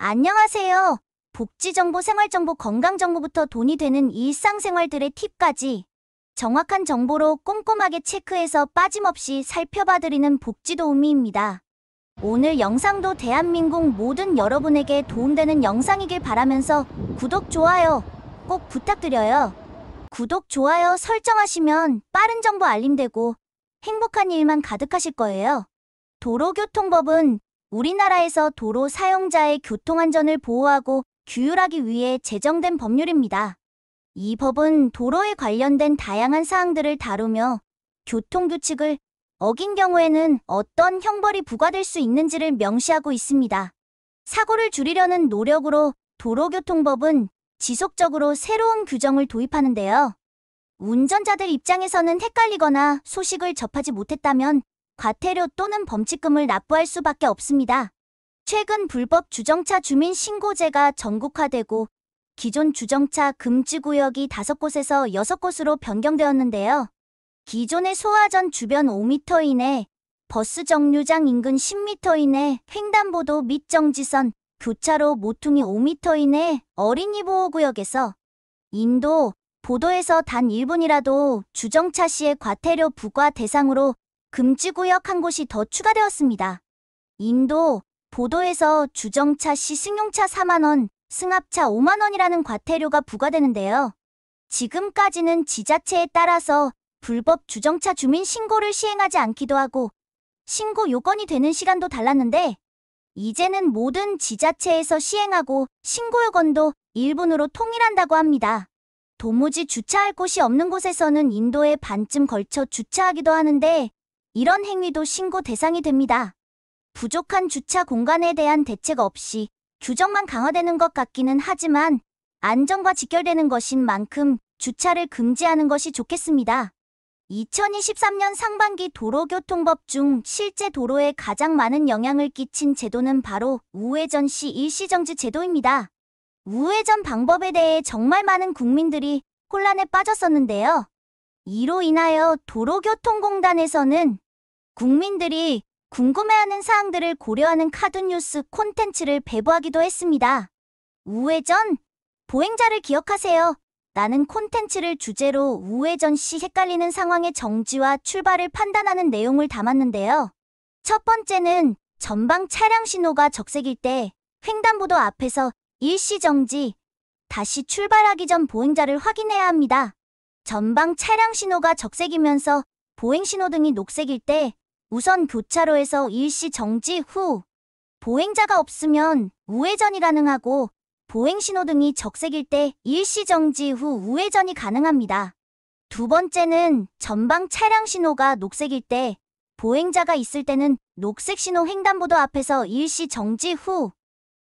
안녕하세요. 복지정보, 생활정보, 건강정보부터 돈이 되는 일상생활들의 팁까지 정확한 정보로 꼼꼼하게 체크해서 빠짐없이 살펴봐드리는 복지도우미입니다. 오늘 영상도 대한민국 모든 여러분에게 도움되는 영상이길 바라면서 구독, 좋아요 꼭 부탁드려요. 구독, 좋아요 설정하시면 빠른 정보 알림되고 행복한 일만 가득하실 거예요. 도로교통법은 우리나라에서 도로 사용자의 교통안전을 보호하고 규율하기 위해 제정된 법률입니다. 이 법은 도로에 관련된 다양한 사항들을 다루며 교통규칙을 어긴 경우에는 어떤 형벌이 부과될 수 있는지를 명시하고 있습니다. 사고를 줄이려는 노력으로 도로교통법은 지속적으로 새로운 규정을 도입하는데요. 운전자들 입장에서는 헷갈리거나 소식을 접하지 못했다면 과태료 또는 범칙금을 납부할 수밖에 없습니다. 최근 불법 주정차 주민 신고제가 전국화되고 기존 주정차 금지구역이 5곳에서 6곳으로 변경되었는데요. 기존의 소화전 주변 5m 이내, 버스 정류장 인근 10m 이내, 횡단보도 및 정지선, 교차로 모퉁이 5m 이내, 어린이 보호구역에서 인도, 보도에서 단 1분이라도 주정차 시의 과태료 부과 대상으로 금지구역 한 곳이 더 추가되었습니다. 인도, 보도에서 주정차 시 승용차 4만원, 승합차 5만원이라는 과태료가 부과되는데요. 지금까지는 지자체에 따라서 불법 주정차 주민 신고를 시행하지 않기도 하고 신고 요건이 되는 시간도 달랐는데 이제는 모든 지자체에서 시행하고 신고 요건도 1분으로 통일한다고 합니다. 도무지 주차할 곳이 없는 곳에서는 인도에 반쯤 걸쳐 주차하기도 하는데 이런 행위도 신고 대상이 됩니다. 부족한 주차 공간에 대한 대책 없이 규정만 강화되는 것 같기는 하지만 안전과 직결되는 것인 만큼 주차를 금지하는 것이 좋겠습니다. 2023년 상반기 도로교통법 중 실제 도로에 가장 많은 영향을 끼친 제도는 바로 우회전 시 일시정지 제도입니다. 우회전 방법에 대해 정말 많은 국민들이 혼란에 빠졌었는데요. 이로 인하여 도로교통공단에서는 국민들이 궁금해하는 사항들을 고려하는 카드뉴스 콘텐츠를 배부하기도 했습니다. 우회전, 보행자를 기억하세요. 라는 콘텐츠를 주제로 우회전 시 헷갈리는 상황의 정지와 출발을 판단하는 내용을 담았는데요. 첫 번째는 전방 차량 신호가 적색일 때 횡단보도 앞에서 일시정지, 다시 출발하기 전 보행자를 확인해야 합니다. 전방 차량 신호가 적색이면서 보행신호등이 녹색일 때 우선 교차로에서 일시정지 후 보행자가 없으면 우회전이 가능하고 보행신호등이 적색일 때 일시정지 후 우회전이 가능합니다. 두 번째는 전방 차량 신호가 녹색일 때 보행자가 있을 때는 녹색 신호 횡단보도 앞에서 일시정지 후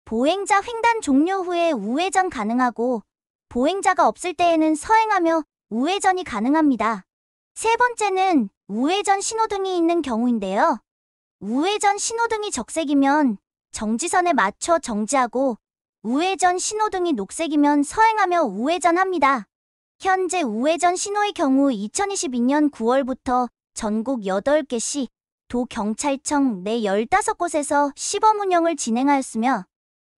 보행자 횡단 종료 후에 우회전 가능하고 보행자가 없을 때에는 서행하며 우회전이 가능합니다. 세 번째는 우회전 신호등이 있는 경우인데요. 우회전 신호등이 적색이면 정지선에 맞춰 정지하고 우회전 신호등이 녹색이면 서행하며 우회전합니다. 현재 우회전 신호의 경우 2022년 9월부터 전국 8개시 도경찰청 내 15곳에서 시범 운영을 진행하였으며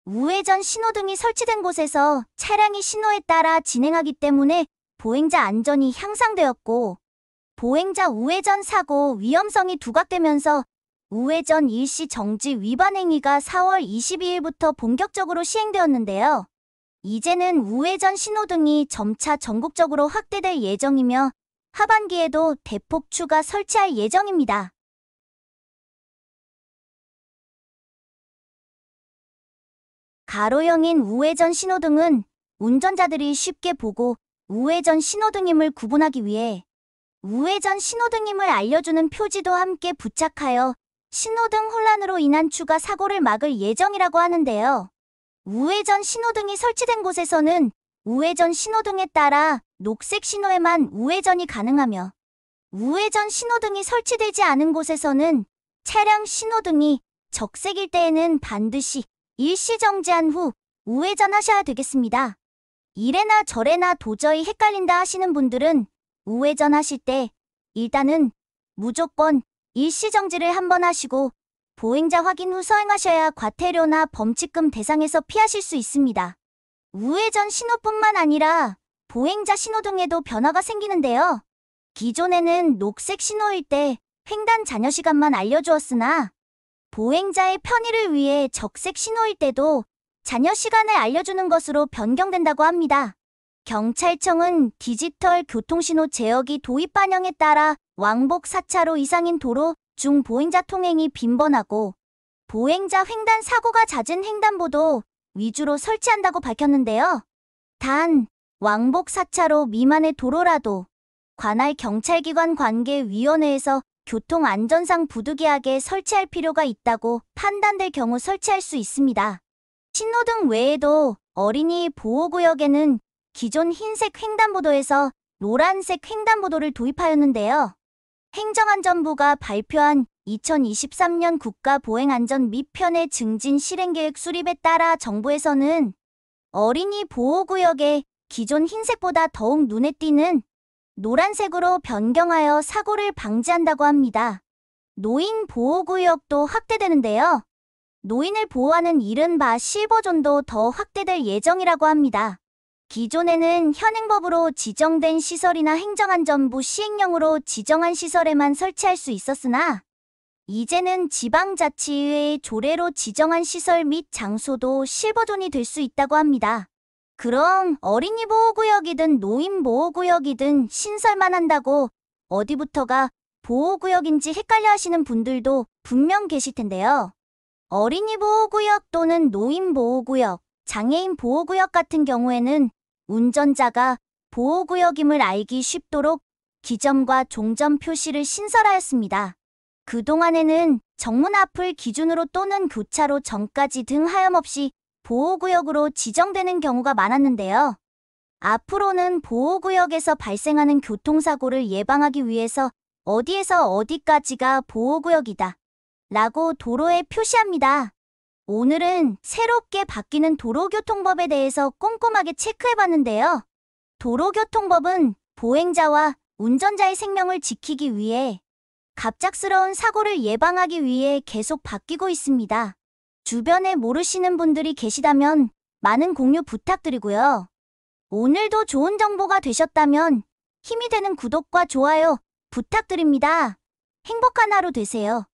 우회전 신호등이 설치된 곳에서 차량이 신호에 따라 진행하기 때문에 보행자 안전이 향상되었고 보행자 우회전 사고 위험성이 두각되면서 우회전 일시 정지 위반 행위가 4월 22일부터 본격적으로 시행되었는데요. 이제는 우회전 신호등이 점차 전국적으로 확대될 예정이며 하반기에도 대폭 추가 설치할 예정입니다. 가로형인 우회전 신호등은 운전자들이 쉽게 보고 우회전 신호등임을 구분하기 위해 우회전 신호등임을 알려주는 표지도 함께 부착하여 신호등 혼란으로 인한 추가 사고를 막을 예정이라고 하는데요. 우회전 신호등이 설치된 곳에서는 우회전 신호등에 따라 녹색 신호에만 우회전이 가능하며 우회전 신호등이 설치되지 않은 곳에서는 차량 신호등이 적색일 때에는 반드시 일시정지한 후 우회전하셔야 되겠습니다. 이래나 저래나 도저히 헷갈린다 하시는 분들은 우회전하실 때 일단은 무조건 일시정지를 한번 하시고 보행자 확인 후 서행하셔야 과태료나 범칙금 대상에서 피하실 수 있습니다. 우회전 신호뿐만 아니라 보행자 신호등에도 변화가 생기는데요. 기존에는 녹색 신호일 때 횡단 잔여 시간만 알려주었으나 보행자의 편의를 위해 적색 신호일 때도 잔여 시간을 알려주는 것으로 변경된다고 합니다. 경찰청은 디지털 교통신호 제어기 도입 반영에 따라 왕복 4차로 이상인 도로 중 보행자 통행이 빈번하고 보행자 횡단 사고가 잦은 횡단보도 위주로 설치한다고 밝혔는데요. 단, 왕복 4차로 미만의 도로라도 관할 경찰기관 관계위원회에서 교통안전상 부득이하게 설치할 필요가 있다고 판단될 경우 설치할 수 있습니다. 신호등 외에도 어린이 보호구역에는 기존 흰색 횡단보도에서 노란색 횡단보도를 도입하였는데요. 행정안전부가 발표한 2023년 국가보행안전 및 편의 증진 실행계획 수립에 따라 정부에서는 어린이 보호구역에 기존 흰색보다 더욱 눈에 띄는 노란색으로 변경하여 사고를 방지한다고 합니다. 노인 보호구역도 확대되는데요. 노인을 보호하는 이른바 실버존도 더 확대될 예정이라고 합니다. 기존에는 현행법으로 지정된 시설이나 행정안전부 시행령으로 지정한 시설에만 설치할 수 있었으나 이제는 지방자치의회의 조례로 지정한 시설 및 장소도 실버존이 될 수 있다고 합니다. 그럼 어린이 보호구역이든 노인 보호구역이든 신설만 한다고 어디부터가 보호구역인지 헷갈려 하시는 분들도 분명 계실 텐데요. 어린이 보호구역 또는 노인 보호구역, 장애인 보호구역 같은 경우에는 운전자가 보호구역임을 알기 쉽도록 기점과 종점 표시를 신설하였습니다. 그동안에는 정문 앞을 기준으로 또는 교차로 전까지 등 하염없이 보호구역으로 지정되는 경우가 많았는데요. 앞으로는 보호구역에서 발생하는 교통사고를 예방하기 위해서 어디에서 어디까지가 보호구역이다 라고 도로에 표시합니다. 오늘은 새롭게 바뀌는 도로교통법에 대해서 꼼꼼하게 체크해봤는데요. 도로교통법은 보행자와 운전자의 생명을 지키기 위해 갑작스러운 사고를 예방하기 위해 계속 바뀌고 있습니다. 주변에 모르시는 분들이 계시다면 많은 공유 부탁드리고요. 오늘도 좋은 정보가 되셨다면 힘이 되는 구독과 좋아요 부탁드립니다. 행복한 하루 되세요.